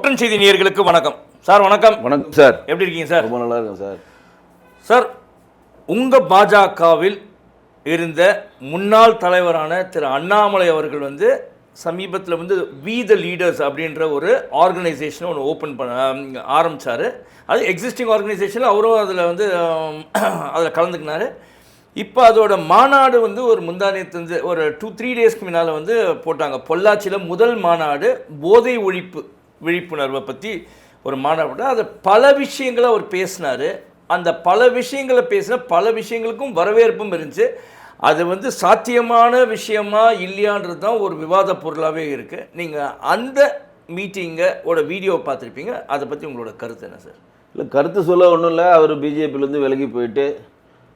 ஒற்றன் செய்தி நேயர்களுக்கு வணக்கம் சார். வணக்கம். வணக்கம் சார். எப்படி இருக்கீங்க சார்? ரொம்ப நல்லா இருக்கேன் சார். சார், உங்கள் பாஜகவில் இருந்த முன்னாள் தலைவரான திரு அண்ணாமலை அவர்கள் சமீபத்தில் வி த லீடர்ஸ் அப்படின்ற ஒரு ஆர்கனைசேஷனை ஒன்று ஓப்பன் பண்ண ஆரம்பித்தார். அது எக்ஸிஸ்டிங் ஆர்கனைசேஷனில் அவரும் அதில் கலந்துக்கினார். இப்போ அதோட மாநாடு ஒரு முந்தானியத்து ஒரு 2-3 டேஸ்க்கு முன்னால் போட்டாங்க. பொள்ளாச்சியில் முதல் மாநாடு போதை ஒழிப்பு விழிப்புணர்வை பற்றி ஒரு மாநாடு போட்டால் அது பல விஷயங்களை அவர் பேசினார். அந்த பல விஷயங்களை பேசின பல விஷயங்களுக்கும் வரவேற்பும் இருந்துச்சு. அது சாத்தியமான விஷயமா இல்லையான்றது தான் ஒரு விவாத பொருளாகவே இருக்குது. நீங்கள் அந்த மீட்டிங்கோட வீடியோவை பார்த்துருப்பீங்க. அதை பற்றி உங்களோட கருத்து என்ன சார்? இல்லை, கருத்து சொல்ல ஒன்றும் இல்லை. அவர் பிஜேபியிலேருந்து விலகி போயிட்டு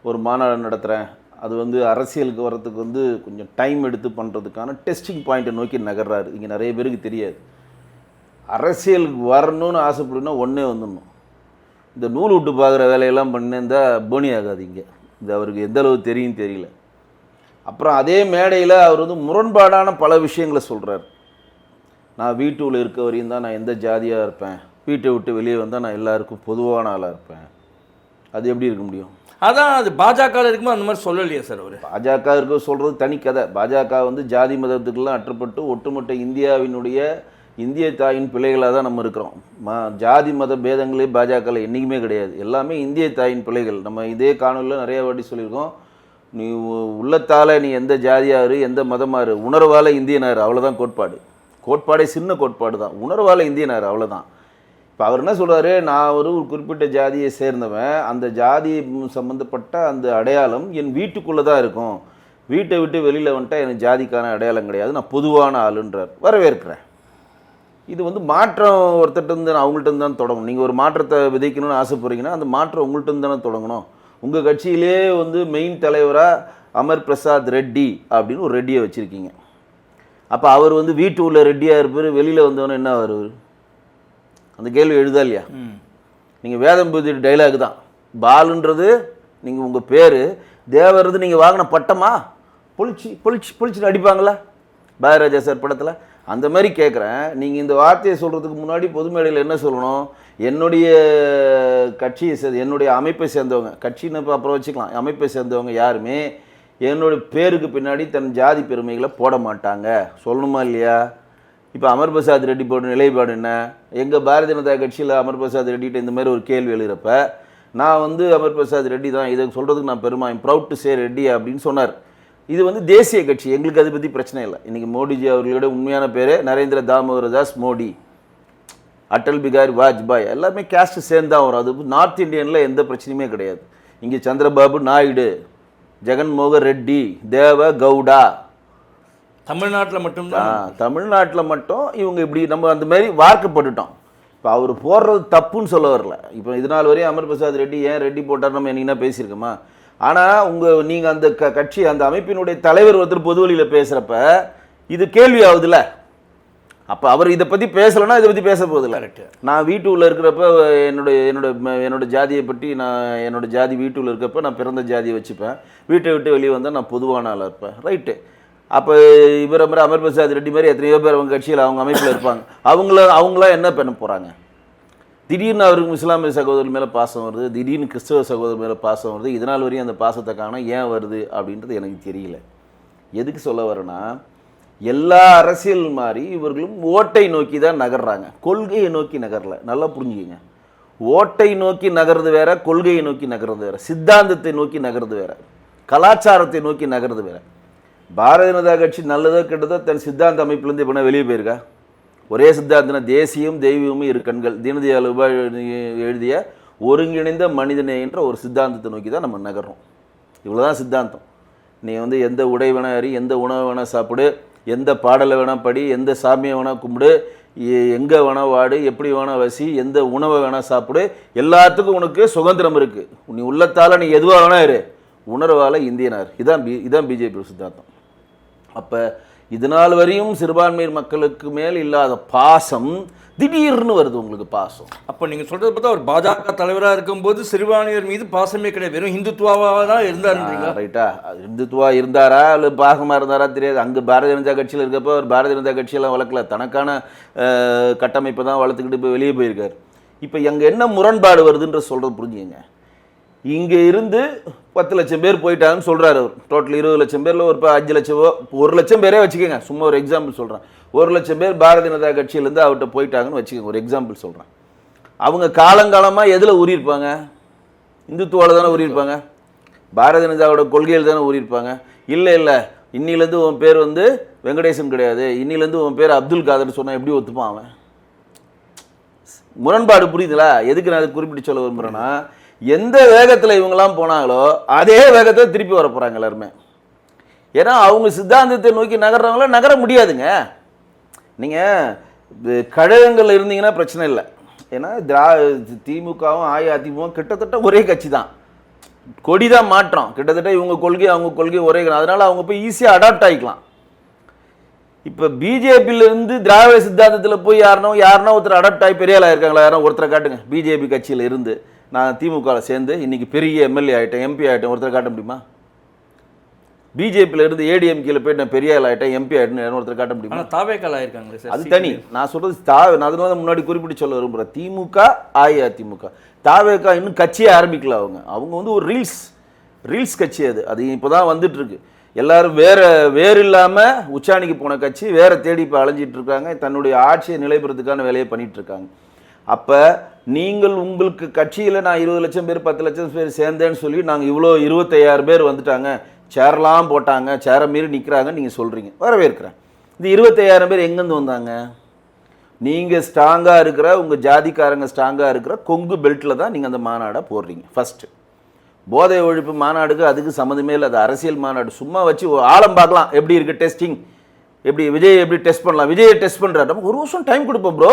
ஒரு மாநாடு நடத்துகிறேன், அது அரசியலுக்கு வர்றதுக்கு கொஞ்சம் டைம் எடுத்து பண்ணுறதுக்கான டெஸ்டிங் பாயிண்ட்டை நோக்கி நகர்றாரு. இங்கே நிறைய பேருக்கு தெரியாது. அரசியலுக்கு வரணும்னு ஆசைப்படுன்னா ஒன்றே வந்துடணும். இந்த நூல் விட்டு பார்க்குற வேலையெல்லாம் பண்ணியிருந்தால் போனி ஆகாது. இங்கே இது அவருக்கு எந்த அளவு தெரியும் தெரியல. அப்புறம் அதே மேடையில் அவர் முரண்பாடான பல விஷயங்களை சொல்கிறார். நான் வீட்டுக்குள்ளே இருக்க வரையும் தான் நான் எந்த ஜாதியாக இருப்பேன், வீட்டை விட்டு வெளியே வந்தால் நான் எல்லாருக்கும் பொதுவான ஆளாக இருப்பேன். அது எப்படி இருக்க முடியும்? அதான் அது பாஜக இருக்குமோ அந்த மாதிரி சொல்லலையே சார் அவர். பாஜக இருக்க சொல்கிறது தனி கதை. பாஜக ஜாதி மதத்துக்கெல்லாம் அற்றுப்பட்டு ஒட்டுமொத்த இந்தியாவினுடைய இந்திய தாயின் பிள்ளைகளாக தான் நம்ம இருக்கிறோம். ஜாதி மத பேதங்களே பாஜகவில் என்றைக்குமே கிடையாது. எல்லாமே இந்திய தாயின் பிள்ளைகள். நம்ம இதே காணொலியில் நிறைய வாட்டி சொல்லியிருக்கோம். நீ உள்ளத்தால் நீ எந்த ஜாதியாரு எந்த மதமாரு, உணர்வால் இந்தியனார், அவ்வளோதான் கோட்பாடு. கோட்பாடே சின்ன கோட்பாடு தான். உணர்வால் இந்தியனார், அவ்வளோதான். இப்போ அவர் என்ன சொல்கிறாரு, நான் ஒரு குறிப்பிட்ட ஜாதியை சேர்ந்தவன், அந்த ஜாதி சம்மந்தப்பட்ட அந்த அடையாளம் என் வீட்டுக்குள்ளே தான் இருக்கும், வீட்டை விட்டு வெளியில் வந்துட்டால் எனக்கு ஜாதிக்கான அடையாளம் கிடையாது, நான் பொதுவான ஆளுன்றார். வரவேற்கிறேன். இது மாற்றம் ஒருத்தர்கிட்ட அவங்கள்ட்ட தான் தொடங்கணும். நீங்கள் ஒரு மாற்றத்தை விதைக்கணும்னு ஆசைப்படுறீங்கன்னா அந்த மாற்றம் உங்கள்கிட்ட தானே தொடங்கணும். உங்கள் கட்சியிலே மெயின் தலைவராக அமர் பிரசாத் ரெட்டி அப்படின்னு ஒரு ரெட்டியை வச்சுருக்கீங்க. அப்போ அவர் வீட்டு உள்ள ரெட்டியாக இருப்பார், வெளியில் வந்தவொன்னே என்ன வருவார்? அந்த கேள்வி எழுதா இல்லையா? நீங்கள் வேதம் பூஜை டைலாக் தான். பாலுன்றது நீங்கள் உங்கள் பேர், தேவரது நீங்கள் வாங்கின பட்டமா? பொழிச்சுன்னு அடிப்பாங்களா பாரதிராஜா சார் படத்தில்? அந்த மாதிரி கேட்குறேன். நீங்கள் இந்த வார்த்தையை சொல்கிறதுக்கு முன்னாடி பொது மேடையில் என்ன சொல்லணும்? என்னுடைய கட்சியை என்னுடைய அமைப்பை சேர்ந்தவங்க, கட்சின்னு அப்புறம் வச்சுக்கலாம், அமைப்பை சேர்ந்தவங்க யாருமே என்னுடைய பேருக்கு பின்னாடி தன் ஜாதி பெருமைகளை போட மாட்டாங்க சொல்லணுமா இல்லையா? இப்போ அமர் பிரசாத் ரெட்டி போட்ட நிலைப்பாடு என்ன? எங்கள் பாரதிய ஜனதா கட்சியில் அமர் பிரசாத் ரெட்டிகிட்ட இந்த மாதிரி ஒரு கேள்வி எழுகிறப்ப நான் அமர் பிரசாத் ரெட்டி தான், இதை சொல்கிறதுக்கு நான் பெருமை, I'm proud to say Reddy அப்படின்னு சொன்னார். இது தேசிய கட்சி, எங்களுக்கு அதை பற்றி பிரச்சனை இல்லை. இன்றைக்கி மோடிஜி அவர்களோட உண்மையான பேர் நரேந்திர தாமோதர் தாஸ் மோடி, அட்டல் பிகாரி வாஜ்பாய், எல்லாமே கேஸ்ட்டு சேர்ந்து தான் வரும். அது நார்த் இந்தியனில் எந்த பிரச்சனையுமே கிடையாது. இங்கே சந்திரபாபு நாயுடு, ஜெகன்மோகன் ரெட்டி, தேவ கவுடா. தமிழ்நாட்டில் மட்டும்தான், தமிழ்நாட்டில் மட்டும் இவங்க இப்படி நம்ம அந்த மாதிரி வார்க்கப்பட்டுட்டோம். இப்போ அவர் போடுறது தப்புன்னு சொல்ல வரல. இப்போ இதனால் வரையும் அமர் பிரசாத் ரெட்டி ஏன் ரெட்டி போட்டார் நம்ம என்னைக்குன்னா பேசியிருக்கோமா? ஆனால் நீங்கள் அந்த கட்சி அந்த அமைப்பினுடைய தலைவர் ஒருத்தர் பொது வழியில் பேசுகிறப்ப இது கேள்வி ஆகுதுல்ல. அப்போ அவர் இதை பற்றி பேசலைன்னா இதை பற்றி பேச போதில்லை. நான் வீட்டுக்குள்ளே இருக்கிறப்ப என்னோட ஜாதியை பற்றி என்னோட ஜாதி வீட்டுக்குள்ளே இருக்கப்போ நான் பிறந்த ஜாதியை வச்சுப்பேன், வீட்டை விட்டு வெளியே வந்தால் நான் பொதுவான ஆளாக இருப்பேன். ரைட்டு. அப்போ இவர் அமர் பிரசாத் ரெட்டி மாதிரி எத்தனையோ பேர் அவங்க கட்சியில் அவங்க அமைப்பில் இருப்பாங்க. அவங்களாம் என்ன பண்ண போகிறாங்க? திடீர்னு அவருக்கு இஸ்லாமிய சகோதரர் மேலே பாசம் வருது, திடீர்னு கிறிஸ்தவ சகோதரர் மேலே பாசம் வருது. இதனால் வரையும் அந்த பாசத்தை காண ஏன் வருது அப்படின்றது எனக்கு தெரியல. எதுக்கு சொல்ல வரேன்னா, எல்லா அரசியல் மாதிரி இவர்களும் ஓட்டை நோக்கி தான் நகர்றாங்க, கொள்கையை நோக்கி நகரல. நல்லா புரிஞ்சுக்கிங்க. ஓட்டை நோக்கி நகர்றது வேற, கொள்கையை நோக்கி நகர்றது வேற, சித்தாந்தத்தை நோக்கி நகர்றது வேற, கலாச்சாரத்தை நோக்கி நகர்றது வேற. பாரதிய ஜனதா கட்சி நல்லதோ கெட்டதோ தன் சித்தாந்த அமைப்புலேருந்து இப்போ வெளியே போயிருக்கா? ஒரே சித்தாந்தம், தேசியம் தெய்வீகமும் இரு கண்கள், தீனதயாள் உபாத்யாயா எழுதிய ஒருங்கிணைந்த மனிதனே என்ற ஒரு சித்தாந்தத்தை நோக்கி தான் நம்ம நகர்றோம். இவ்வளோதான் சித்தாந்தம். நீ எந்த உடை வேணா அறி, எந்த உணவு வேணால் சாப்பிடு, எந்த பாடலை வேணால் படி, எந்த சாமியை வேணால் கும்பிடு, எங்கே வேணால் வாடு, எப்படி வேணால் வசி, எந்த உணவை வேணால் சாப்பிடு, எல்லாத்துக்கும் உனக்கு சுதந்திரம் இருக்குது. நீ உள்ளத்தால் நீ எதுவாக வேணா இரு, உணர்வால் இந்தியனார். இதான் பிஜேபி சித்தாந்தம். அப்போ இது நாள் வரையும் சிறுபான்மையர் மக்களுக்கு மேல் இல்லாத பாசம் திடீர்னு வருது உங்களுக்கு பாசம். அப்போ நீங்கள் சொல்கிறது பார்த்தா அவர் பாஜக தலைவராக இருக்கும்போது சிறுபான்மையர் மீது பாசமே கிடையாது, வெறும் இந்துத்துவாவாக தான் இருந்தாருன்றீங்களா? ரைட்டா, இந்துத்துவா இருந்தாரா இல்லை பாசமாக இருந்தாரா தெரியாது. அங்கே பாரதிய ஜனதா கட்சியில் இருக்கப்போ அவர் பாரதிய ஜனதா கட்சியெல்லாம் வளர்க்கல, தனக்கான கட்டமைப்பை தான் வளர்த்துக்கிட்டு இப்போ வெளியே போயிருக்கார். இப்போ அங்கே என்ன முரண்பாடு வருதுன்ற சொல்கிறது புரிஞ்சுங்க. இங்கே இருந்து 10 லட்சம் பேர் போயிட்டாங்கன்னு சொல்கிறாரு அவர். டோட்டல் 20 லட்சம் பேரில் ஒரு 5 லட்சம் 1 லட்சம் பேரே வச்சுக்கோங்க, சும்மா ஒரு எக்ஸாம்பிள் சொல்கிறேன். 1 லட்சம் பேர் பாரதிய ஜனதா கட்சியிலேருந்து அவர்கிட்ட போயிட்டாங்கன்னு வச்சுக்கோங்க, ஒரு எக்ஸாம்பிள் சொல்கிறேன். அவங்க காலங்காலமாக எதில் ஊறியிருப்பாங்க? இந்துத்துவாவில் தானே ஊறியிருப்பாங்க, பாரதிய ஜனதாவோட கொள்கையில் தானே ஊறியிருப்பாங்க. இல்லை இன்னிலேருந்து உன் பேர் வந்து வெங்கடேசன் கிடையாது, இன்னிலேருந்து உன் பேர் அப்துல் காதர்னு சொன்னால் எப்படி ஒத்துப்பான் அவன்? முரண்பாடு புரியுதுங்களா? எதுக்கு நான் அதை குறிப்பிட்டு சொல்ல விரும்புகிறேன்னா, எந்த வேகத்தில் இவங்கெல்லாம் போனாங்களோ அதே வேகத்தில் திருப்பி வர போகிறாங்க எல்லாருமே. ஏன்னா அவங்க சித்தாந்தத்தை நோக்கி நகர்றவங்கள நகர முடியாதுங்க. நீங்கள் கழகங்கள் இருந்தீங்கன்னா பிரச்சனை இல்லை. ஏன்னா திமுகவும் அஇஅதிமுகவும் கிட்டத்தட்ட ஒரே கட்சி தான், கொடி தான் மாற்றம். கிட்டத்தட்ட இவங்க கொள்கை அவங்க கொள்கை ஒரே, அதனால் அவங்க போய் ஈஸியாக அடாப்ட் ஆகிக்கலாம். இப்போ பிஜேபியிலேருந்து திராவிட சித்தாந்தத்தில் போய் யாருன்னா ஒருத்தர் அடாப்ட் ஆகி பெரிய ஆளாக இருக்காங்களா? யாரும் ஒருத்தரை காட்டுங்க. பிஜேபி கட்சியில் இருந்து நான் திமுகவில் சேர்ந்து இன்றைக்கி பெரிய எம்எல்ஏ ஆகிட்டேன், எம்பி ஆகிட்டேன், ஒருத்தரை காட்ட முடியுமா? பிஜேபியில் இருந்து ஏடிஎம்கேல போய் நான் பெரிய ஆள் ஆகிட்டேன், எம்பி ஆகிட்டேன், ஒருத்தர் காட்ட முடியுமா? தாவேக்கால் ஆயிருக்காங்களே சார், அது தனி. நான் சொல்கிறது நான் அதனால முன்னாடி குறிப்பிட்டு சொல்ல விரும்புகிறேன். திமுக அஇஅதிமுக, தாவேக்கா இன்னும் கட்சியே ஆரம்பிக்கல. அவங்க வந்து ஒரு ரீல்ஸ் கட்சி. அது இப்போ தான் வந்துட்டு இருக்கு. எல்லாரும் வேறு இல்லாமல் உச்சாணிக்கு போன கட்சி வேற தேடி இப்போ அலைஞ்சிட்டு இருக்காங்க, தன்னுடைய ஆட்சியை நிலைபெறதுக்கான வேலையை பண்ணிட்டு இருக்காங்க. அப்போ நீங்கள் உங்களுக்கு கட்சியில் நான் 20 லட்சம் பேர் 10 லட்சம் பேர் சேர்ந்தேன்னு சொல்லி நாங்கள் இவ்வளோ 25,000 பேர் வந்துட்டாங்க, சேரெலாம் போட்டாங்க, சேரை மீறி நிற்கிறாங்கன்னு நீங்கள் சொல்கிறீங்க, வரவேற்கிறேன். இந்த 25,000 பேர் எங்கேருந்து வந்தாங்க? நீங்கள் ஸ்ட்ராங்காக இருக்கிற உங்கள் ஜாதிக்காரங்க ஸ்ட்ராங்காக இருக்கிற கொங்கு பெல்ட்டில் தான் நீங்கள் அந்த மாநாடை போடுறீங்க. ஃபஸ்ட்டு போதை ஒழிப்பு மாநாடுக்கு அதுக்கு சம்மந்தமே இல்லை, அது அரசியல் மாநாடு. சும்மா வச்சு ஆழம் பார்க்கலாம் எப்படி இருக்குது டெஸ்டிங், விஜய் எப்படி டெஸ்ட் பண்ணலாம், விஜயை டெஸ்ட் பண்ணுறாரு. நமக்கு 1 வருஷம் டைம் கொடுப்போம் ப்ரோ,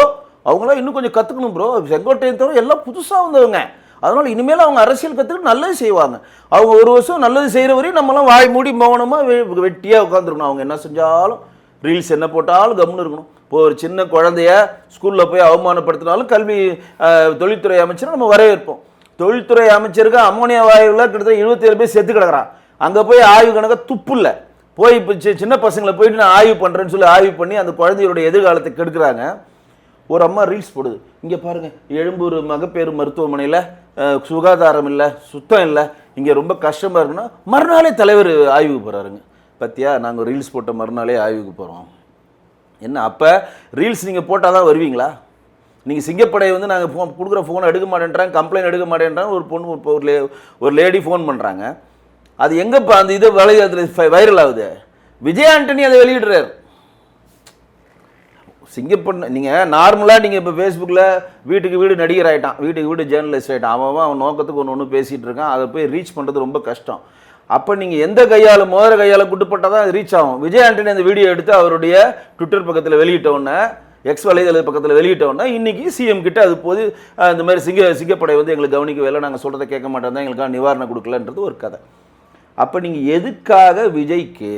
அவங்களாம் இன்னும் கொஞ்சம் கற்றுக்கணும் ப்ரோ. செங்கோட்டையன் தவிர எல்லாம் புதுசாக வந்தவங்க, அதனால் இனிமேல் அவங்க அரசியல் கற்றுக்கிட்டு நல்லது செய்வாங்க. அவங்க 1 வருஷம் நல்லது செய்கிற வரையும் நம்மளாம் வாய் மூடி மௌனமாக வெட்டியாக உட்காந்துருக்கணும். அவங்க என்ன செஞ்சாலும் ரீல்ஸ் என்ன போட்டாலும் கம்முன்னு இருக்கணும். இப்போ ஒரு சின்ன குழந்தைய ஸ்கூலில் போய் அவமானப்படுத்தினாலும் தொழில்துறை அமைச்சரை நம்ம வரவேற்போம். தொழில்துறை அமைச்சருக்கு அம்மோனியா வாயுவில் கிட்டத்தட்ட 27 பேர் செத்து கிடக்கிறான். அங்கே போய் ஆய்வு கணக்க துப்பு இல்லை. போய் இப்போ சின்ன பசங்களை போயிட்டு நான் ஆய்வு பண்ணுறேன்னு சொல்லி ஆய்வு பண்ணி அந்த குழந்தையோட எதிர்காலத்தை கெடுக்கிறாங்க. ஒரு அம்மா ரீல்ஸ் போடுது, இங்கே பாருங்கள் எழும்பூர் மகப்பேறு மருத்துவமனையில் சுகாதாரம் இல்லை, சுத்தம் இல்லை, இங்கே ரொம்ப கஷ்டமாக இருக்குன்னா மறுநாளே தலைவர் ஆய்வுக்கு போகிறாருங்க. பத்தியா, நாங்கள் ரீல்ஸ் போட்ட மறுநாளே ஆய்வுக்கு போகிறோம். என்ன அப்போ ரீல்ஸ் நீங்கள் போட்டால் தான் வருவீங்களா? நீங்கள் சிங்கப்படை வந்து நாங்கள் கொடுக்குற ஃபோனை எடுக்க மாட்டேன்றாங்க, கம்ப்ளைண்ட் எடுக்க மாட்டேன்றாங்க. ஒரு பொண்ணு ஒரு லேடி ஃபோன் பண்ணுறாங்க. அது எங்கேப்பா அந்த இது வலைதளத்தில் வைரல் ஆகுது? விஜய் ஆண்டனி அதை வெளியிடுறாரு. சிங்கப்பண்ண நீங்கள் நார்மலாக நீங்கள் இப்போ ஃபேஸ்புக்கில் வீட்டுக்கு வீடு நடிகர் ஆகிட்டான், வீட்டுக்கு வீடு ஜேர்னலிஸ்ட் ஆகிட்டான், அவன் நோக்கத்துக்கு ஒன்று பேசிகிட்டு இருக்கான். அதை போய் ரீச் பண்ணுறது ரொம்ப கஷ்டம். அப்போ நீங்கள் எந்த கையால் முதல் கையால் குட்டுப்பட்டால் தான் அது ரீச் ஆகும். விஜய் ஆண்டனி அந்த வீடியோ எடுத்து அவருடைய ட்விட்டர் பக்கத்தில் வெளியிட்டவுடனே, எக்ஸ் வலைதள பக்கத்தில் வெளியிட்டவுடனே இன்றைக்கி சிஎம் கிட்ட அது போது இந்த மாதிரி சிங்கப்படை வந்து எங்களுக்கு கவனிக்கவே இல்லை, நாங்கள் சொல்கிறத கேட்க மாட்டோம் தான், எங்களுக்காக நிவாரணம் கொடுக்கலன்றது ஒரு கதை. அப்போ நீங்கள் எதுக்காக விஜய்க்கு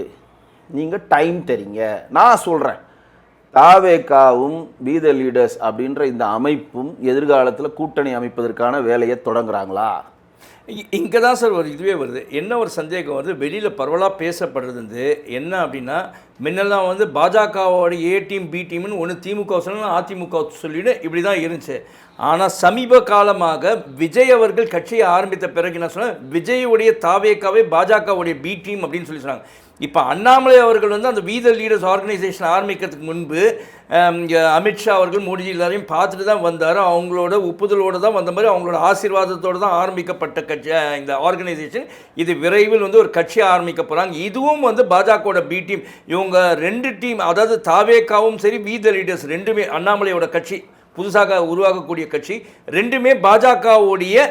நீங்கள் டைம் தரீங்க? நான் சொல்கிறேன், தாவேகாவும் பி த லீடர்ஸ் அப்படின்ற இந்த அமைப்பும் எதிர்காலத்தில் கூட்டணி அமைப்பதற்கான வேலையை தொடங்குறாங்களா? இங்கே தான் சார் ஒரு இதுவே வருது. என்ன ஒரு சந்தேகம் வருது, வெளியில் பரவலாக பேசப்படுறது வந்து என்ன அப்படின்னா, முன்னெல்லாம் வந்து பாஜகவோட ஏ டீம் பி டீம்னு ஒன்று திமுக சொல்லணும் அதிமுக சொல்லிவிட்டு இப்படி தான் இருந்துச்சு. ஆனால் சமீப காலமாக விஜய் அவர்கள் கட்சியை ஆரம்பித்த பிறகு என்ன சொன்னால், விஜயுடைய தாவேகாவே பாஜகவுடைய பி டீம் அப்படின்னு சொல்லி சொன்னாங்க. இப்போ அண்ணாமலை அவர்கள் வந்து அந்த வி த லீடர்ஸ் ஆர்கனைசேஷன் ஆரம்பிக்கிறதுக்கு முன்பு அமித்ஷா அவர்கள் மோடிஜி எல்லாரையும் பார்த்துட்டு தான் வந்தார். அவங்களோட ஒப்புதலோடு தான் வந்த மாதிரி, அவங்களோட ஆசீர்வாதத்தோடு தான் ஆரம்பிக்கப்பட்ட கட்சி இந்த ஆர்கனைசேஷன். இது விரைவில் வந்து ஒரு கட்சி ஆரம்பிக்க போகிறாங்க. இதுவும் வந்து பாஜகவோட பி டீம். இவங்க 2 டீம், அதாவது தாவேகாவும் சரி வி த லீடர்ஸ் ரெண்டுமே அண்ணாமலையோட கட்சி, புதுசாக உருவாகக்கூடிய கட்சி, ரெண்டுமே பாஜகவுடைய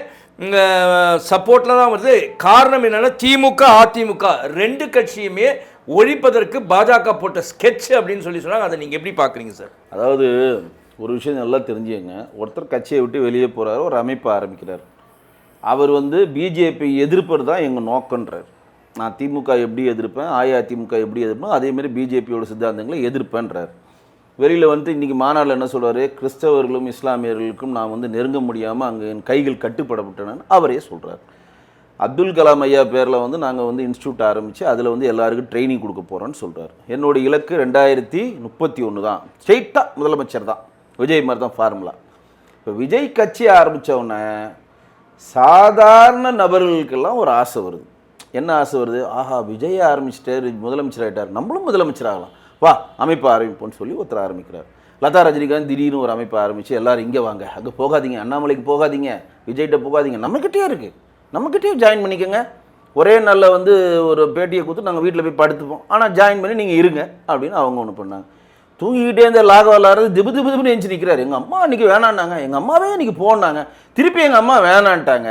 சப்போர்ட்டில் தான் வருது. காரணம் என்னென்னா, திமுக அதிமுக 2 கட்சியுமே ஒழிப்பதற்கு பாஜக போட்ட ஸ்கெட்ச் அப்படின்னு சொல்லி சொன்னாங்க. அதை நீங்கள் எப்படி பார்க்குறீங்க சார்? அதாவது ஒரு விஷயம் நல்லா தெரிஞ்சுங்க. ஒருத்தர் கட்சியை விட்டு வெளியே போகிறாரு, ஒரு அமைப்பு ஆரம்பிக்கிறார். அவர் வந்து பிஜேபி எதிர்ப்பது தான் எங்கள் நோக்கன்றார். நான் திமுக எப்படி எதிர்ப்பேன், அஇஅதிமுக எப்படி எதிர்ப்பேன், அதேமாரி பிஜேபியோட சித்தாந்தங்களை எதிர்ப்பேன்றார். வெளியில் வந்து இன்றைக்கி மாநாட்டில் என்ன சொல்கிறாரு, கிறிஸ்தவர்களும் இஸ்லாமியர்களுக்கும் நான் வந்து நெருங்க முடியாமல் அங்கே என் கைகள் கட்டுப்படப்பட்டேன்னு அவரே சொல்கிறார். அப்துல் கலாம் ஐயா பேரில் வந்து நாங்கள் வந்து இன்ஸ்டியூட் ஆரம்பித்து அதில் வந்து எல்லாருக்கும் ட்ரைனிங் கொடுக்க போகிறோன்னு சொல்கிறார். என்னோட இலக்கு 2031 தான், ஸ்ட்ரெயிட்டாக முதலமைச்சர் தான், விஜய் மாதிரி தான் ஃபார்முலா. இப்போ விஜய் கட்சி ஆரம்பித்தவுடனே சாதாரண நபர்களுக்கெல்லாம் ஒரு ஆசை வருது. என்ன ஆசை வருது, ஆஹா விஜய் ஆரம்பிச்சிட்டாரு, முதலமைச்சர் ஆகிட்டார், நம்மளும் முதலமைச்சர் ஆகலாம், வா அமைப்பு ஆரம்பிப்போன்னு சொல்லி ஒருத்தர் ஆரம்பிக்கிறார். லதா ரஜினிகாந்த் திடீர்னு ஒரு அமைப்பு ஆரம்பித்து எல்லோரும் இங்கே வாங்க, அங்கே போகாதீங்க, அண்ணாமலைக்கு போகாதீங்க, விஜய்கிட்ட போகாதீங்க, நம்மக்கிட்டே இருக்குது, நம்மக்கிட்டே ஜாயின் பண்ணிக்கோங்க. ஒரே நாளில் வந்து ஒரு பேட்டியை கொடுத்து நாங்கள் வீட்டில் போய் படுத்துப்போம், ஆனால் ஜாயின் பண்ணி நீங்கள் இருங்க அப்படின்னு அவங்க ஒன்று பண்ணாங்க. தூங்கிக்கிட்டே இருந்த லாகவல்லாரது திபு திபு திபுன்னு எழுந்து நிற்கிறாரு. எங்கள் அம்மா அன்றைக்கி வேணான்னாங்க, எங்கள் அம்மாவே இன்றைக்கி போனாங்க, திருப்பி எங்கள் அம்மா வேணான்ட்டாங்க.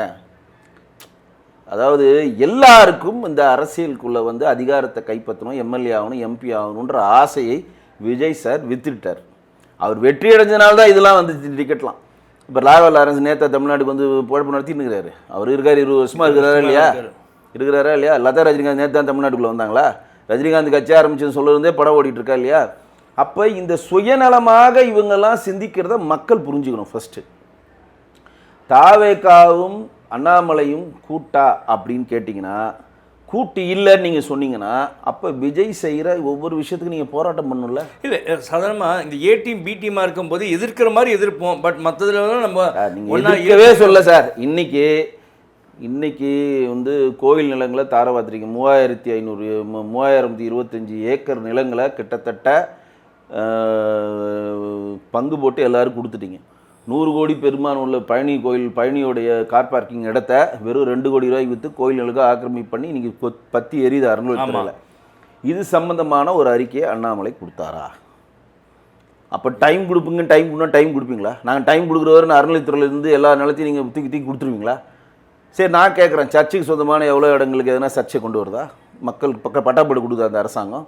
அதாவது எல்லாருக்கும் இந்த அரசியலுக்குள்ளே வந்து அதிகாரத்தை கைப்பற்றணும், எம்எல்ஏ ஆகணும், எம்பி ஆகணுன்ற ஆசையை விஜய் சார் வித்துட்டார். அவர் வெற்றி அடைஞ்சனால்தான் இதெல்லாம் வந்து டிக்கெட்லாம். இப்போ லாகவல் லாரன்ஸ் நேற்று தமிழ்நாட்டுக்கு வந்து பொழப்பு நடத்தின்னு இருக்கிறாரு. அவர் இருக்கார், 20 வருஷமாக இருக்கிறாரா இல்லையா? லதா ரஜினிகாந்த் நேற்று தான் தமிழ்நாட்டுக்குள்ளே வந்தாங்களா? ரஜினிகாந்த் கட்சி ஆரம்பிச்சுன்னு சொல்லிருந்தே படம் ஓடிட்டு இருக்கா இல்லையா? அப்போ இந்த சுயநலமாக இவங்கெல்லாம் சிந்திக்கிறத மக்கள் புரிஞ்சுக்கணும். ஃபஸ்ட்டு தாவேகாவும் அண்ணாமலையும் கூட்டா அப்படின்னு கேட்டிங்கன்னா, கூட்டு இல்லைன்னு நீங்கள் சொன்னீங்கன்னா, அப்போ விஜய் செய்கிற ஒவ்வொரு விஷயத்துக்கு நீங்கள் போராட்டம் பண்ணணும்ல. இல்லை சாதாரணமாக இந்த ஏ டீம் பி டீமாக இருக்கும்போது எதிர்க்கிற மாதிரி எதிர்ப்போம், பட் மற்றதுல நம்ம எதிர்க்கவே சொல்ல சார். இன்னைக்கு வந்து கோவில் நிலங்களை தாரவாத்திரிங்க 3525 ஏக்கர் நிலங்களை கிட்டத்தட்ட பங்கு போட்டு எல்லாரும் கொடுத்துட்டீங்க. 100 கோடி பெருமான் உள்ள பழனி கோயில், பழனியோடைய கார் பார்க்கிங் இடத்த வெறும் 2 கோடி ரூபாய்க்கு விற்று கோயில்களுக்கு ஆக்கிரமிப்பு பண்ணி இன்றைக்கி பத்தி எரியுது அறநிலையத்துறையில். இது சம்பந்தமான ஒரு அறிக்கையை அண்ணாமலை கொடுத்தாரா? அப்போ டைம் கொடுப்பீங்களா? நாங்கள் டைம் கொடுக்குறவருன்னு அறநிலையத்துறையிலேருந்து எல்லா நிலத்தையும் நீங்கள் தூக்கி கொடுத்துருவீங்களா? சரி, நான் கேட்குறேன், சர்ச்சுக்கு சொந்தமான எவ்வளோ இடங்களுக்கு எதனா சர்ச்சை கொண்டு வருதா? மக்கள் பட்டாப்படு கொடுக்குது அந்த அரசாங்கம்.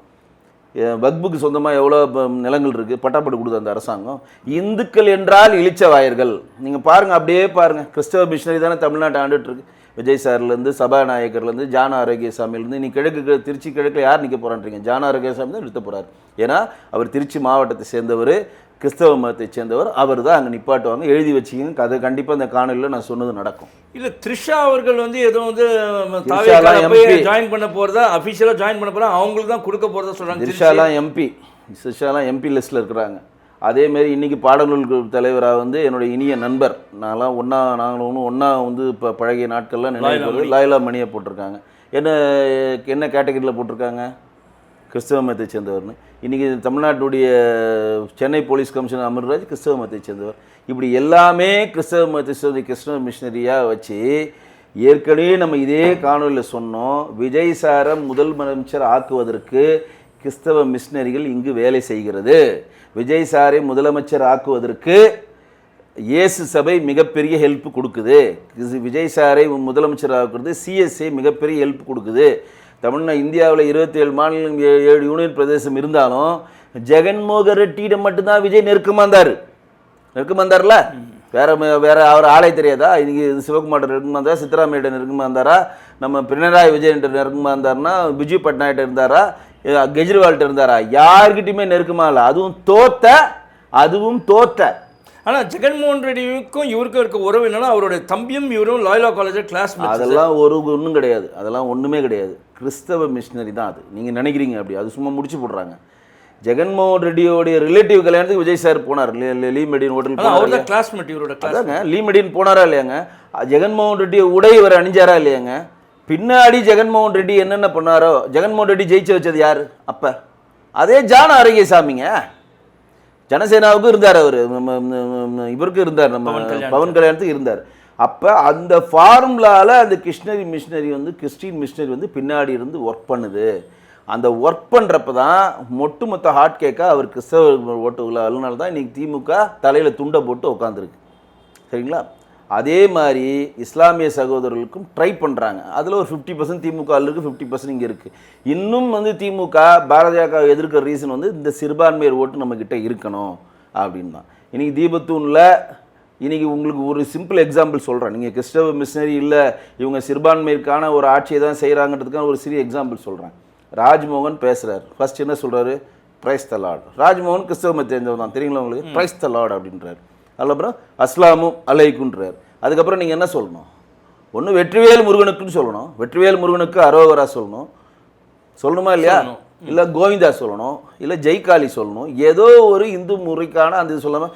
வக்புக்கு சொந்தமாக எவ்வளோ நிலங்கள் இருக்குது, பட்டாப்படு கொடுக்குது அந்த அரசாங்கம். இந்துக்கள் என்றால் இளிச்சவாயர்கள். நீங்கள் பாருங்கள், அப்படியே பாருங்கள், கிறிஸ்தவ மிஷினரி தானே தமிழ்நாட்டை ஆண்டுட்டுருக்கு. விஜய் சார்லேருந்து, சபாநாயகர்லேருந்து, ஜான ஆரோக்கியசாமியிலேருந்து. நீ திருச்சி கிழக்கில் யார் நிற்க போகிறான்றீங்க? ஜான ஆரோக்கியசாமி தான் நிறுத்த போகிறார். ஏன்னா அவர் திருச்சி மாவட்டத்தை சேர்ந்தவர், கிறிஸ்தவ மதத்தை சேர்ந்தவர். அவர் தான் அங்கே நிப்பாட்டுவாங்க, எழுதி வச்சுக்கிங்க. அது கண்டிப்பாக இந்த காணொலியில் நான் சொன்னது நடக்கும். இல்லை, த்ரிஷா அவர்கள் வந்து ஏதோ வந்து ஜாயின் பண்ண போகிறதா, அஃபிஷியலாக ஜாயின் பண்ண போகிறா, அவங்களுக்கு தான் கொடுக்க போகிறதா சொல்கிறாங்க. த்ரிஷாலாம் எம்பி லிஸ்ட்டில் இருக்கிறாங்க. அதேமாரி இன்றைக்கி பாடநூல் தலைவராக வந்து என்னுடைய இனிய நண்பர், நாங்களும் ஒன்றா வந்து இப்போ பழகிய நாட்கள்லாம் நினைவு லாயிலா மணியை போட்டிருக்காங்க. என்ன கேட்டகரியில் போட்டிருக்காங்க? கிறிஸ்தவ மதத்தை சேர்ந்தவர்னு. இன்றைக்கி தமிழ்நாட்டுடைய சென்னை போலீஸ் கமிஷனர் அமர்ராஜ் கிறிஸ்தவ மதத்தை சேர்ந்தவர். இப்படி எல்லாமே கிறிஸ்தவ மதத்தை சேர்ந்த கிறிஸ்தவ மிஷினரியாக வச்சு, ஏற்கனவே நம்ம இதே காணொலியில் சொன்னோம், விஜய் சாரை முதல் முதலமைச்சர் ஆக்குவதற்கு கிறிஸ்தவ மிஷினரிகள் இங்கு வேலை செய்கிறது. விஜய் சாரை முதலமைச்சர் ஆக்குவதற்கு இயேசு சபை மிகப்பெரிய ஹெல்ப் கொடுக்குது. விஜய் சாரை முதலமைச்சர் ஆக்குறது சிஎஸ்ஐ மிகப்பெரிய ஹெல்ப் கொடுக்குது. இந்தியாவில் 27 மாநிலம் 7 யூனியன் பிரதேசம் இருந்தாலும் ஜெகன்மோகன் ரெட்டியிடம் மட்டும்தான் விஜய் நெருக்கமாக இருந்தார்ல. வேற அவர் ஆளை தெரியாதா? இன்னைக்கு சிவகுமார் நெருக்கமாக இருந்தாரா? சித்தராமையிட்ட நெருக்கமாக இருந்தாரா? நம்ம பினராயி விஜயன் நெருக்கமாக இருந்தாருன்னா விஜய் பட்நாயக் இருந்தாரா? கெஜ்ரிவால்கிட்ட இருந்தாரா? யார்கிட்டையுமே நெருக்கமாக இல்லை. அதுவும் தோத்த. ஆனால் ஜெகன்மோகன் ரெட்டிக்கும் இவருக்கும் இருக்க உறவு என்னன்னா, அவருடைய தம்பியும் இவரும் லாயலா காலேஜில் கிளாஸ். அதெல்லாம் ஒன்றும் கிடையாது, அதெல்லாம் ஒன்றுமே கிடையாது. கிறிஸ்தவ மிஷினரி தான் அது. நீங்கள் நினைக்கிறீங்க அப்படி, அது சும்மா முடிச்சு போடுறாங்க. ஜெகன்மோகன் ரெட்டியோடைய ரிலேட்டிவ் கல்யாணத்துக்கு விஜய் சார் போனார். லீ மெடின் ஹோட்டல் கிளாஸ்மேட் இவரோட. அதாங்க, லீ மெடின் போனாரா இல்லையாங்க? ஜெகன்மோகன் ரெட்டியை உடை இவர் அணிஞ்சாரா இல்லையாங்க? பின்னாடி ஜெகன்மோகன் ரெட்டி என்னென்ன பண்ணாரோ, ஜெகன்மோகன் ரெட்டி ஜெயிச்சு வச்சது யார்? அப்போ அதே ஜான ஆரோக்கியசாமிங்க. ஜனசேனாவுக்கும் இருந்தார், அவர் இவருக்கும் இருந்தார், நம்ம பவன் கல்யாணத்துக்கு இருந்தார். அப்போ அந்த ஃபார்முலாவில் அந்த கிறிஸ்டின் மிஷினரி வந்து பின்னாடி இருந்து ஒர்க் பண்ணுது. அந்த ஒர்க் பண்ணுறப்ப தான் ஒட்டுமொத்த ஹாட் கேக்காக அவர் கிறிஸ்தவ ஓட்டுகளை. அதனால தான் இன்றைக்கி திமுக தலையில் துண்டை போட்டு உட்காந்துருக்கு. சரிங்களா? அதே மாதிரி இஸ்லாமிய சகோதரர்களுக்கும் ட்ரை பண்ணுறாங்க. அதில் ஒரு 50% திமுக இருக்குது, 50% இங்கே இருக்குது. இன்னும் வந்து திமுக பாரதியாக எதிர்க்கிற ரீசன் வந்து இந்த சிறுபான்மையர் ஓட்டு நம்மக்கிட்ட இருக்கணும் அப்படின்னு தான். இன்றைக்கி தீபத்தூனில் இன்னைக்கு உங்களுக்கு ஒரு சிம்பிள் எக்ஸாம்பிள் சொல்கிறேன். நீங்கள் கிறிஸ்தவ மிஷினரி இல்லை, இவங்க சிறுபான்மைக்கான ஒரு ஆட்சியை தான் செய்கிறாங்கிறதுக்கான ஒரு சிறிய எக்ஸாம்பிள் சொல்கிறேன். ராஜ்மோகன் பேசுகிறார். ஃபர்ஸ்ட் என்ன சொல்கிறாரு? Praise the Lord. ராஜ்மோகன் கிறிஸ்தவ மதத்தை சேர்ந்தவர் தான், தெரியுங்களா உங்களுக்கு? பிரைஸ் த லார்ட் அப்படின்றார். அதுக்கப்புறம் அஸ்லாமும் அலைக்குன்றார். அதுக்கப்புறம் நீங்கள் என்ன சொல்லணும்? ஒன்று வெற்றிவேல் முருகனுக்குன்னு சொல்லணும், வெற்றிவேல் முருகனுக்கு அரோகரா சொல்லணுமா இல்லையா? இல்லை கோவிந்தா சொல்லணும், இல்லை ஜெய்காலி சொல்லணும். ஏதோ ஒரு இந்து முறைக்கான அந்த இது சொல்லாமல்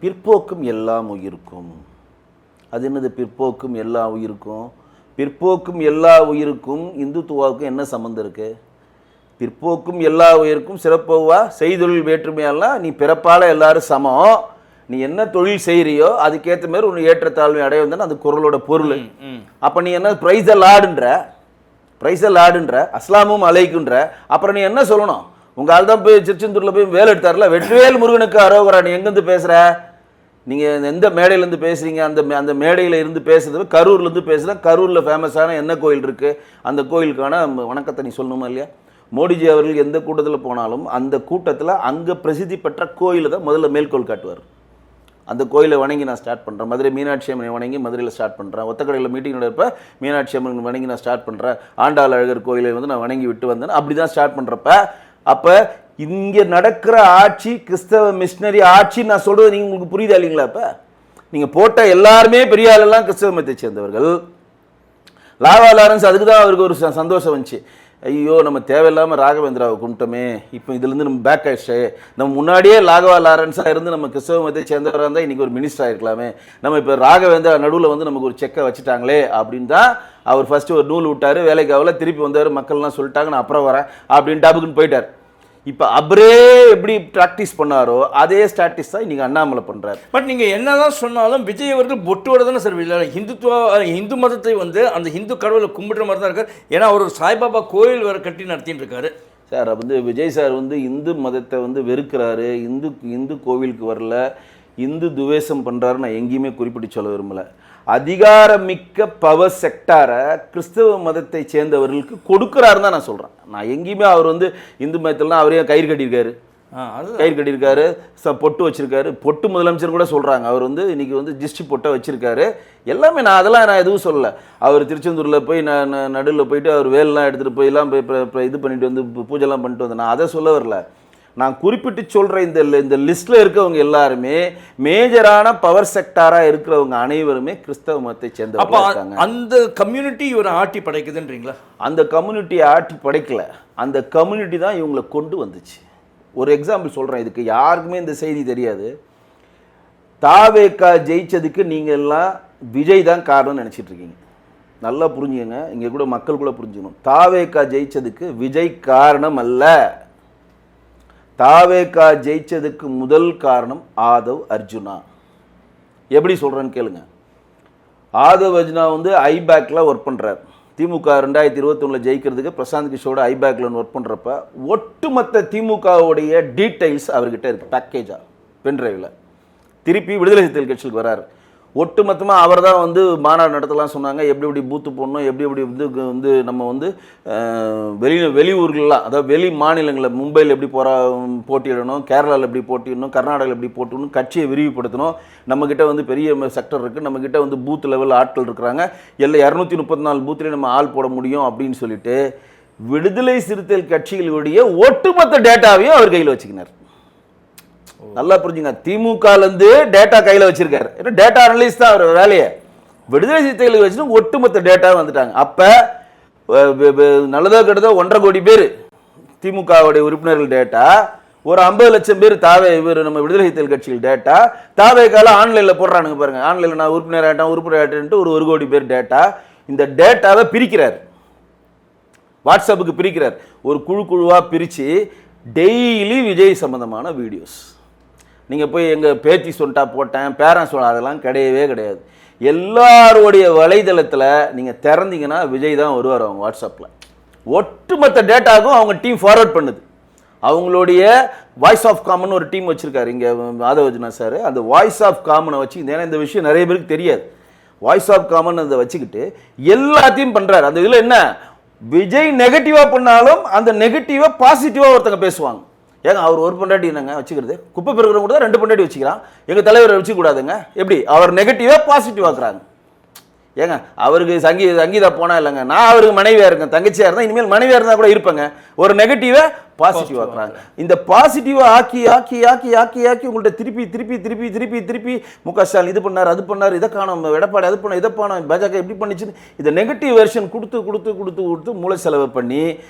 பிற்போக்கும் எல்லாம் உயிருக்கும். அது என்னது பிற்போக்கும் எல்லா உயிருக்கும்? பிற்போக்கும் எல்லா உயிருக்கும் இந்துத்துவாவுக்கும் என்ன சம்மந்தம் இருக்கு? பிற்போக்கும் எல்லா உயிருக்கும் சிறப்போவா செய்தொழில் வேற்றுமையெல்லாம் நீ பிறப்பால் எல்லாரும் சமம், நீ என்ன தொழில் செய்கிறியோ அதுக்கேற்ற மாதிரி உன் ஏற்றத்தாழ்வை அடைய வந்தானே அந்த குரலோட பொருள். அப்போ நீ என்ன பிரைஸ் த லார்டுன்ற அஸ்லாமும் அலைக்குன்ற, அப்புறம் நீ என்ன சொல்லணும்? உங்க ஆள் தான் போய் திருச்செந்தூர்ல போய் வேலை எடுத்தார்ல, வெற்றிவேல் முருகனுக்கு அரோகரா. நீ எங்கேருந்து பேசுற? நீங்க எந்த மேடையிலேருந்து பேசுறீங்க? அந்த மேடையில இருந்து பேசுறது கரூர்ல இருந்து பேசுற. கரூர்ல ஃபேமஸான என்ன கோயில் இருக்கு? அந்த கோயிலுக்கான வணக்கத்தை நீ சொல்லணுமா இல்லையா? மோடிஜி அவர்கள் எந்த கூட்டத்தில் போனாலும் அந்த கூட்டத்தில் அங்கே பிரசித்தி பெற்ற கோயிலை தான் முதல்ல மேற்கோள் காட்டுவார். அந்த கோயிலை வணங்கி நான் ஸ்டார்ட் பண்ணுறேன், மதுரை மீனாட்சி அம்மனை வணங்கி மதுரையில் ஸ்டார்ட் பண்ணுறேன், ஒத்தக்கடையில் மீட்டிங் நடப்ப மீனாட்சி அம்மன் வணங்கி நான் ஸ்டார்ட் பண்ணுறேன், ஆண்டாள் அழகர் கோயிலை வந்து நான் வணங்கி விட்டு வந்தேன், அப்படி தான் ஸ்டார்ட் பண்ணுறப்ப அப்போ இங்கே நடக்கிற ஆட்சி கிறிஸ்தவ மிஷினரி ஆட்சி நான் சொல்கிறது நீங்கள் உங்களுக்கு புரியுதா இல்லைங்களா? அப்போ நீங்கள் போட்ட எல்லாருமே பெரிய ஆளெல்லாம் கிறிஸ்தவ மதத்தை சேர்ந்தவர்கள். லாவா லாரன்ஸ் அதுக்கு தான் அவருக்கு ஒரு சந்தோஷம் வந்துச்சு. ஐயோ நம்ம தேவையில்லாமல் ராகவேந்திராவை கும்பிட்டோமே, இப்போ இதுலேருந்து நம்ம பேக் ஆயிடுச்சு, நம்ம முன்னாடியே ராகவா லாரன்ஸாக இருந்து நம்ம கிறிஸ்தவ மதத்தை சேர்ந்தவராக இருந்தால் இன்றைக்கி ஒரு மினிஸ்டர் ஆகிருக்கலாமே, நம்ம இப்போ ராகவேந்திரா நடுவில் வந்து நமக்கு ஒரு செக்கை வச்சுட்டாங்களே அப்படின்னு தான் அவர் ஃபஸ்ட்டு ஒரு நூல் விட்டார், வேலைக்கு ஆகல, திருப்பி வந்தார், மக்கள்லாம் சொல்லிட்டாங்க நான் அப்புறம் வரேன் அப்படின்னு டாபுக்குன்னு போயிட்டார். இப்போ அவரே எப்படி ப்ராக்டிஸ் பண்ணாரோ அதே ஸ்டாட்டிஸ் தான் இன்றைக்கி அண்ணாமலை பண்ணுறாரு. பட் நீங்கள் என்னதான் சொன்னாலும் விஜய் அவர்கள் பொட்டோட தானே சார் இல்லை இந்து மதத்தை வந்து அந்த இந்து கடவுளை கும்பிடுற மாதிரி தான் இருக்கார். ஏன்னா அவர் சாய்பாபா கோயில் வேறு கட்டி நடத்திட்டு இருக்காரு சார். வந்து விஜய் சார் வந்து இந்து மதத்தை வந்து வெறுக்கிறாரு, இந்து கோவிலுக்கு வரல, இந்து துவேஷம் பண்ணுறாரு நான் எங்கேயுமே குறிப்பிட்டு சொல்ல விரும்பலை. அதிகாரமிக்க பவர் செக்டாரை கிறிஸ்தவ மதத்தை சேர்ந்தவர்களுக்கு கொடுக்குறாருன்னு தான் நான் சொல்கிறேன். நான் எங்கேயுமே அவர் வந்து இந்து மதத்தில்னா அவரே கயிறு கட்டியிருக்காரு, பொட்டு வச்சிருக்காரு, பொட்டு முதலமைச்சர் கூட சொல்கிறாங்க. அவர் வந்து இன்னைக்கு வந்து ஜிஸ்டி பொட்டை வச்சிருக்காரு. எல்லாமே அதெல்லாம் நான் எதுவும் சொல்லலை. அவர் திருச்செந்தூரில் போய் நான் நடுவில் போயிட்டு அவர் வேலெலாம் எடுத்துகிட்டு போயெல்லாம் போய் இது பண்ணிட்டு வந்து பூஜைலாம் பண்ணிட்டு வந்தேன். நான் அதை சொல்ல வரல. நான் குறிப்பிட்டு சொல்கிற இந்த லிஸ்ட்டில் இருக்கவங்க எல்லாருமே மேஜரான பவர் செக்டாராக இருக்கிறவங்க அனைவருமே கிறிஸ்தவ மதத்தை சேர்ந்தவங்க இருக்காங்க. அந்த கம்யூனிட்டி இவரை ஆட்டி படைக்குதுன்றீங்களா? அந்த கம்யூனிட்டியை ஆட்டி படைக்கல, அந்த கம்யூனிட்டி தான் இவங்களை கொண்டு வந்துச்சு. ஒரு எக்ஸாம்பிள் சொல்கிறேன், இதுக்கு யாருக்குமே இந்த செய்தி தெரியாது. தாவேகா ஜெயிச்சதுக்கு நீங்கள் எல்லாம் விஜய் தான் காரணம்னு நினச்சிட்டு இருக்கீங்க. நல்லா புரிஞ்சுங்க, இங்கே கூட மக்கள் கூட புரிஞ்சுக்கணும். தாவேகா ஜெயிச்சதுக்கு விஜய் காரணம் அல்ல. தாவேகா ஜெயிச்சதுக்கு முதல் காரணம் ஆதவ் அர்ஜுனா. எப்படி சொல்கிறேன்னு கேளுங்க. ஆதவ் அர்ஜுனா வந்து ஐபேக்கில் ஒர்க் பண்ணுறார். திமுக 2021 ஜெயிக்கிறதுக்கு பிரசாந்த் கிஷோட ஐபேக்கில் ஒர்க் பண்ணுறப்ப ஒட்டுமொத்த திமுகவுடைய டீட்டெயில்ஸ் அவர்கிட்ட இருக்குது, பேக்கேஜாக பென்ட்ரைவில். திருப்பி விடுதலை சிறுத்தைகள் கட்சிக்கு வராரு. ஒட்டுமொத்தமாக அவர் தான் வந்து மாநாடு நடத்தலாம் சொன்னாங்க. எப்படி பூத்து போடணும், எப்படி வந்து நம்ம வந்து வெளியூர்கள்லாம், அதாவது வெளி மாநிலங்களில் மும்பையில் எப்படி போட்டியிடணும், கேரளாவில் எப்படி போட்டியிடணும், கர்நாடகாவில் எப்படி போட்டிடணும், கட்சியை விரிவுபடுத்தணும். நம்மக்கிட்ட வந்து பெரிய செக்டர் இருக்குது, நம்மக்கிட்ட வந்து பூத் லெவல் ஆட்கள் இருக்கிறாங்க, எல்லாம் 234 பூத்துலேயே நம்ம ஆள் போட முடியும் அப்படின்னு சொல்லிட்டு விடுதலை சிறுத்தைகள் கட்சிகளுடைய ஒட்டுமொத்த டேட்டாவையும் அவர் கையில் வச்சுக்கினார். நல்லா புரிஞ்சுங்க, திமுகலேருந்து டேட்டா கையில் வச்சிருக்காரு. டேட்டா அனலிஸ்ட் தான் அவர் வேலையை. விடுதலை சிறுத்தைகளுக்கு வச்சுட்டு ஒட்டுமொத்த டேட்டா வந்துட்டாங்க. அப்போ நல்லதோ கெட்டதோ 1.5 கோடி பேர் திமுகவுடைய உறுப்பினர்கள் டேட்டா, ஒரு 50 லட்சம் பேர் நம்ம விடுதலை சிறுத்தைகள் கட்சிகள் டேட்டா, தாவேகால ஆன்லைனில் போடுறானுங்க பாருங்க, ஆன்லைனில் நான் உறுப்பினர் ஆகிட்டேன்ட்டு ஒரு 1 கோடி பேர் டேட்டா. இந்த டேட்டாவை பிரிக்கிறார், வாட்ஸ்அப்புக்கு பிரிக்கிறார். ஒரு குழுவாக பிரித்து டெய்லி விஜய் சம்பந்தமான வீடியோஸ். நீங்கள் போய் எங்கள் பேத்தி சொல்லிட்டா போட்டேன், பேரன் சொல்ல, அதெல்லாம் கிடையவே கிடையாது. எல்லாருடைய வலைதளத்தில் நீங்கள் திறந்தீங்கன்னா விஜய் தான் வருவார். அவங்க வாட்ஸ்அப்பில் ஒட்டுமொத்த டேட்டாவுக்கும் அவங்க டீம் ஃபார்வர்ட் பண்ணுது. அவங்களுடைய வாய்ஸ் ஆஃப் காமன் ஒரு டீம் வச்சுருக்காரு இங்கே ஆதவ் அர்ஜுனா சார். அந்த வாய்ஸ் ஆஃப் காமனை வச்சு, ஏன்னா இந்த விஷயம் நிறைய பேருக்கு தெரியாது, வாய்ஸ் ஆஃப் காமன் அதை வச்சுக்கிட்டு எல்லாத்தையும் பண்ணுறாரு. அந்த இதில் என்ன, விஜய் நெகட்டிவாக பண்ணாலும் அந்த நெகட்டிவாக பாசிட்டிவாக ஒருத்தங்க பேசுவாங்க. ஏங்க அவர் ஒரு பொண்டாட்டி என்னங்க வச்சுக்கிறது, குப்பை பெருக்கிறவங்க கூட 2 பொண்டாட்டி வச்சுக்கிறான், எங்கள் தலைவரை வச்சுக்கூடாதுங்க. எப்படி அவர் நெகட்டிவாக பாசிட்டிவ் ஆக்குறாங்க. ஏங்க அவருக்கு சங்கீதா போனா இல்லைங்க, நான் அவருக்கு மனைவியாக இருக்கேன், தங்கச்சியாக இருந்தால் இனிமேல் மனைவியாக இருந்தால் கூட இருப்பேங்க. ஒரு நெகட்டிவை பாசிட்டிவ் ஆக்குறாங்க. இந்த பாசிட்டிவை ஆக்கி ஆக்கி ஆக்கி ஆக்கி ஆக்கி உங்கள்கிட்ட திருப்பி திருப்பி திருப்பி திருப்பி திருப்பி முக ஸ்டாலின் இது பண்ணார் அது பண்ணார், இதை காணும், எடப்பாடி அது பண்ண இதை பண்ணோம், பாஜக எப்படி பண்ணிச்சுன்னு இந்த நெகட்டிவ் வெர்ஷன் கொடுத்து கொடுத்து கொடுத்து கொடுத்து மூளை செலவு பண்ணி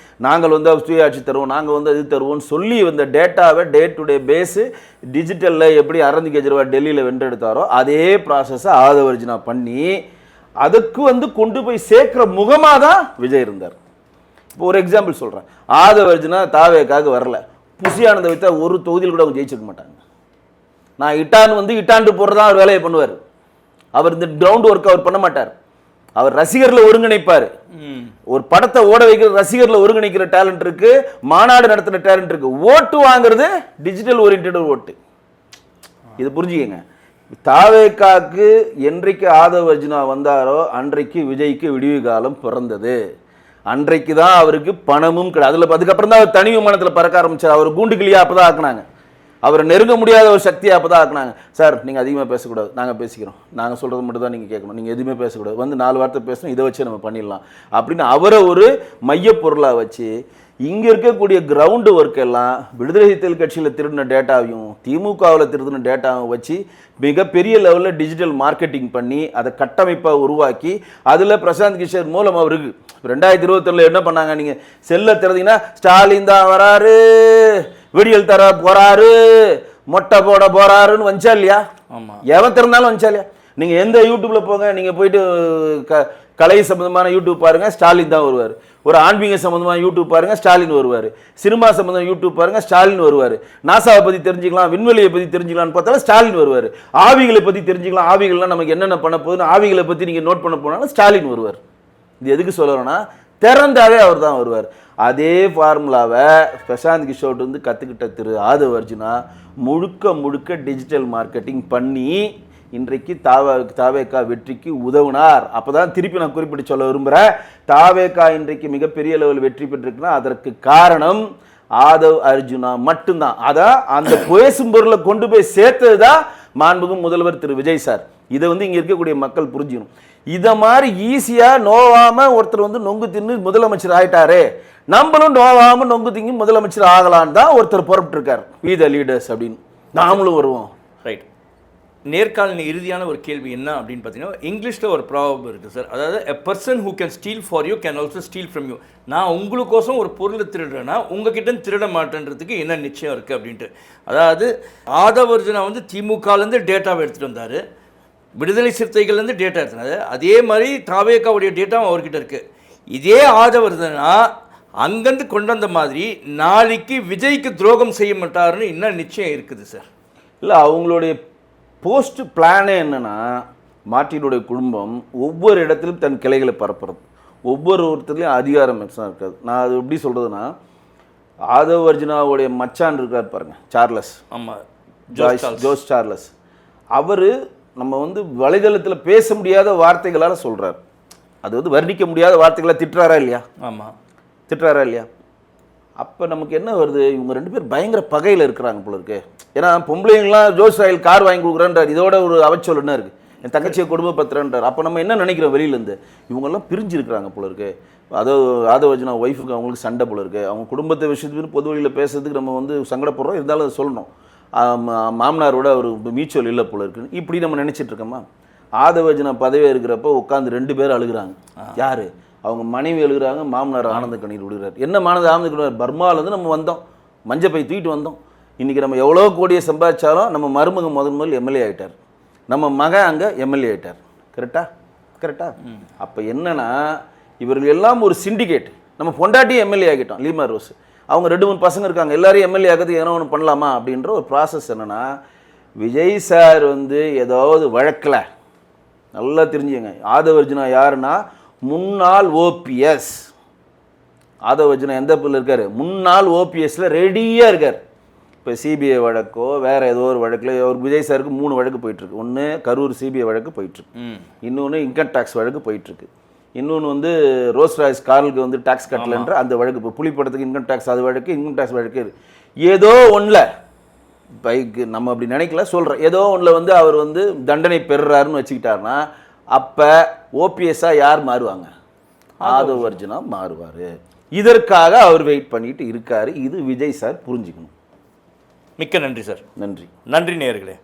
நாங்கள் வந்து சுயாட்சி தருவோம், நாங்கள் வந்து இது தருவோம்னு சொல்லி இந்த டேட்டாவை டே டு டே பேஸு டிஜிட்டலில் எப்படி அரவிந்த் கெஜ்ரிவால் டெல்லியில் வென்றெடுத்தாரோ அதே ப்ராசஸை ஆதவர்ஜினா பண்ணி அதுக்கு வந்து கொண்டு போய் சேர்க்கிற முகமாக தான் விஜய் இருந்தார். இப்போ ஒரு எக்ஸாம்பிள் சொல்கிறேன். ஆதவர்ஜினா தாவேக்காக வரல, புசியானதை வைத்தா ஒரு தொகுதியில் கூட அவங்க ஜெயிச்சிருக்க மாட்டாங்க. நான் இட்டாண்டு போடுறதா அவர் வேலையை பண்ணுவார். அவர் இந்த கிரவுண்ட் ஒர்க் அவர் பண்ண மாட்டார். அவர் ரசிகர்களை ஒருங்கிணைப்பார். ஒரு படத்தை ஓட வைக்கிற ரசிகர்களை ஒருங்கிணைக்கிற டேலண்ட் இருக்கு, மாநாடு நடத்துகிற டேலண்ட் இருக்கு. ஓட்டு வாங்குறது டிஜிட்டல் ஓரியன்ட் ஓட்டு. இது புரிஞ்சுக்கங்க. தாவேக்காக்கு என்றைக்கு ஆதவர்ஜினா வந்தாரோ அன்றைக்கு விஜய்க்கு விடிவு காலம் பிறந்தது. அன்றைக்கு தான் அவருக்கு பணமும் கிடையாது. அதுக்கப்புறம் தான் அவர் தனி விமானத்தில் பறக்க ஆரம்பிச்சார். அவர் கூண்டு கிளியா அப்பதான் ஆக்குனாங்க. அவரை நெருங்க முடியாத ஒரு சக்தியை அப்பதான் ஆக்குனாங்க. சார் நீங்கள் அதிகமாக பேசக்கூடாது, நாங்கள் பேசிக்கிறோம், நாங்கள் சொல்கிறது மட்டும் தான் நீங்கள் கேட்கணும், நீங்கள் எதுவுமே பேசக்கூடாது, வந்து 4 வார்த்தை பேசணும், இதை வச்சு நம்ம பண்ணிடலாம் அப்படின்னு அவரை ஒரு மையப்பொருளாக வச்சு இங்கே இருக்கக்கூடிய கிரவுண்டு ஒர்க் எல்லாம் விடுதலை சிறுத்தைகள் கட்சியில் திருடின டேட்டாவையும் திமுகவில் திருடின டேட்டாவும் வச்சு மிகப்பெரிய லெவலில் டிஜிட்டல் மார்க்கெட்டிங் பண்ணி அதை கட்டமைப்பாக உருவாக்கி அதில் பிரசாந்த் கிஷோர் மூலம் அவருக்கு 2021 என்ன பண்ணாங்க, நீங்கள் செல்லை திறந்தீங்கன்னா ஸ்டாலின் தான் வராரு, விடியல் தர போறாரு, மொட்டை போட போறாருன்னு வந்துச்சா இல்லையா? எவன் திறந்தாலும் வந்துச்சா இல்லையா? நீங்கள் எந்த யூடியூப்ல போங்க, நீங்கள் போயிட்டு கலை சம்பந்தமான யூடியூப் பாருங்க, ஸ்டாலின் தான் வருவார். ஒரு ஆன்மீக சம்பந்தமான யூடியூப் பாருங்க, ஸ்டாலின் வருவார். சினிமா சம்பந்தமான யூடியூப் பாருங்க, ஸ்டாலின் வருவார். நாசாவை பற்றி தெரிஞ்சுக்கலாம், விண்வெளியை பற்றி தெரிஞ்சுக்கலாம்னு பார்த்தாலும் ஸ்டாலின் வருவார். ஆவிகளை பற்றி தெரிஞ்சுக்கலாம், ஆவிகள்லாம் நமக்கு என்னென்ன பண்ண போகுதுன்னு ஆவிகளை பற்றி நீங்கள் நோட் பண்ண போனாலும் ஸ்டாலின் வருவார். இது எதுக்கு சொல்லணும்னா திறந்தாவே அவர் தான் வருவார். அதே ஃபார்முலாவை பிரசாந்த் கிஷோர் வந்து கற்றுக்கிட்ட திரு ஆதவர்ஜினா முழுக்க முழுக்க டிஜிட்டல் மார்க்கெட்டிங் பண்ணி இன்றைக்கு தாவேக்கா வெற்றிக்கு உதவுனார். அப்போதான் திருப்பி நான் குறிப்பிட்டு சொல்ல விரும்புகிறேன், தாவேக்கா இன்றைக்கு மிகப்பெரிய லெவல் வெற்றி பெற்றிருக்குன்னா அதற்கு காரணம் ஆதவ் அர்ஜுனா மட்டும்தான். அதான் அந்த பேசும் பொருளை கொண்டு போய் சேர்த்தது தான் மாண்புமிகு முதல்வர் திரு விஜய் சார். இதை வந்து இங்கே இருக்கக்கூடிய மக்கள் புரிஞ்சுக்கணும். இதை மாதிரி ஈஸியாக நோவாமல் ஒருத்தர் வந்து நொங்கு தின்னு முதலமைச்சர் ஆகிட்டாரு, நம்மளும் நோவாமல் நொங்கு திங்கி முதலமைச்சர் ஆகலான்னு தான் ஒருத்தர் புறப்பட்டு இருக்கார். வி த லீடர்ஸ் அப்படின்னு நாமளும் வருவோம். ரைட். நேர்காணலின் இறுதியான ஒரு கேள்வி என்ன அப்படின்னு பார்த்தீங்கன்னா, இங்கிலீஷில் ஒரு ப்ராபம் இருக்குது சார். அதாவது a person who can steel for you can also steel from you. நான் உங்களுக்கோசம் ஒரு பொருளை திருடுறேன்னா உங்ககிட்ட திருட மாட்டேன்றதுக்கு என்ன நிச்சயம் இருக்குது அப்படின்ட்டு. அதாவது ஆதவர்ஜுனா வந்து திமுகலேருந்து டேட்டாவை எடுத்துகிட்டு வந்தார், விடுதலை சிறுத்தைகள்லேருந்து டேட்டா எடுத்துனாரு. அதே மாதிரி தாவேக்காவுடைய டேட்டாவும் அவர்கிட்ட இருக்குது. இதே ஆதவர்ஜுனா அங்கேருந்து கொண்டு வந்த மாதிரி நாளைக்கு விஜய்க்கு துரோகம் செய்ய மாட்டாருன்னு என்ன நிச்சயம் இருக்குது சார்? இல்லை, அவங்களுடைய போஸ்ட் பிளானே என்னன்னா, மார்ட்டினுடைய குடும்பம் ஒவ்வொரு இடத்திலும் தன் கிளைகளை பரப்புறது, ஒவ்வொருத்தர்லையும் அதிகாரம் இருக்காது. நான் அது எப்படி சொல்கிறதுனா, ஆதவர்ஜுனாவுடைய மச்சான் இருக்கார் பாருங்க, சார்லஸ். ஆமாம், ஜோஸ் சார்லஸ். அவர் நம்ம வந்து வலைதளத்தில் பேச முடியாத வார்த்தைகளால் சொல்கிறார். அது வந்து வர்ணிக்க முடியாத வார்த்தைகளை திட்டுறாரா இல்லையா? ஆமாம், திட்டுறாரா இல்லையா? அப்போ நமக்கு என்ன வருது, இவங்க 2 பேர் பயங்கர பகையில் இருக்கிறாங்க போல இருக்கு. ஏன்னா பொம்பளைங்களாம் ஜோஸ் ராயல் கார் வாங்கி கொடுக்குறேன்றார், இதோட ஒரு அவச்சொல் என்ன இருக்குது, என் தங்கச்சியை குடும்பப்படுத்துறேன்றார். அப்போ நம்ம என்ன நினைக்கிறோம், வெளியிலேருந்து இவங்கெல்லாம் பிரிஞ்சு இருக்கிறாங்க போல இருக்கு. ஆதவர்ஜுனா ஒய்ஃபுக்கு அவங்களுக்கு சண்டை போல இருக்கு. அவங்க குடும்பத்தை விஷயத்துக்கு பொது வழியில் பேசுறதுக்கு நம்ம வந்து சங்கடப்படுறோம், இருந்தாலும் அதை சொல்லணும். மாமனாரோட ஒரு மியூச்சுவல் இல்லை போல இருக்குன்னு இப்படி நம்ம நினச்சிட்டு இருக்கோமா? ஆதவர்ஜுனா பதவியாக இருக்கிறப்ப உட்காந்து 2 பேர் அழுகிறாங்க. யார்? அவங்க மனைவி எழுதுறாங்க, மாமனார் ஆனந்த கண்ணீர் விடுகிறார். என்ன ஆனந்த கண்ணீர்? பர்மாவிலேருந்து நம்ம வந்தோம், மஞ்சள் பை தூக்கிட்டு வந்தோம். இன்றைக்கி நம்ம எவ்வளோ கோடியை சம்பாதிச்சாலும் நம்ம மருமக முதல் எம்எல்ஏ ஆகிட்டார், நம்ம மகன் அங்கே எம்எல்ஏ ஆகிட்டார். கரெக்டா? அப்போ என்னன்னா, இவர்கள் எல்லாம் ஒரு சிண்டிகேட். நம்ம பொண்டாட்டியும் எம்எல்ஏ ஆகிட்டோம், லீமா ரோஸ். அவங்க 2-3 பசங்க இருக்காங்க, எல்லாரையும் எம்எல்ஏ ஆகிறதுக்கு எதனா ஒன்று பண்ணலாமா அப்படின்ற ஒரு ப்ராசஸ். என்னென்னா, விஜய் சார் வந்து ஏதாவது வழக்கில் நல்லா தெரிஞ்சுங்க, ஆதவர்ஜுனா யாருன்னா முன்னாள் ஓபிஎஸ். ஆதவர்ஜுனா எந்த பிள்ளை இருக்கார்? முன்னாள் ஓபிஎஸ்ல ரெடியாக இருக்கார். இப்போ சிபிஐ வழக்கோ வேறு ஏதோ ஒரு வழக்கில் ஒரு விஜய் சாருக்கு 3 வழக்கு போயிட்டுருக்கு. ஒன்று கரூர் சிபிஐ வழக்கு போயிட்டுருக்கு, இன்னொன்று இன்கம் டேக்ஸ் வழக்கு போயிட்டுருக்கு, இன்னொன்று வந்து ரோஸ் ராய்ஸ் காருக்கு வந்து டேக்ஸ் கட்டலன்ற அந்த வழக்கு. இப்போ புலிப்படத்துக்கு இன்கம் டேக்ஸ் அது வழக்கு, இன்கம் டேக்ஸ் வழக்கு. ஏதோ ஒன்றில் பைக்கு நம்ம அப்படி நினைக்கல சொல்கிறேன், ஏதோ ஒன்றில் வந்து அவர் வந்து தண்டனை பெறுறாருன்னு வச்சுக்கிட்டாருன்னா அப்போ ஓபிஎஸ்ஸாக யார் மாறுவாங்க? ஆதவ் அர்ஜுனா மாறுவார். இதற்காக அவர் வெயிட் பண்ணிட்டு இருக்காரு. இது விஜய் சார் புரிஞ்சுக்கணும். மிக்க நன்றி சார். நன்றி. நன்றி நேயர்களே.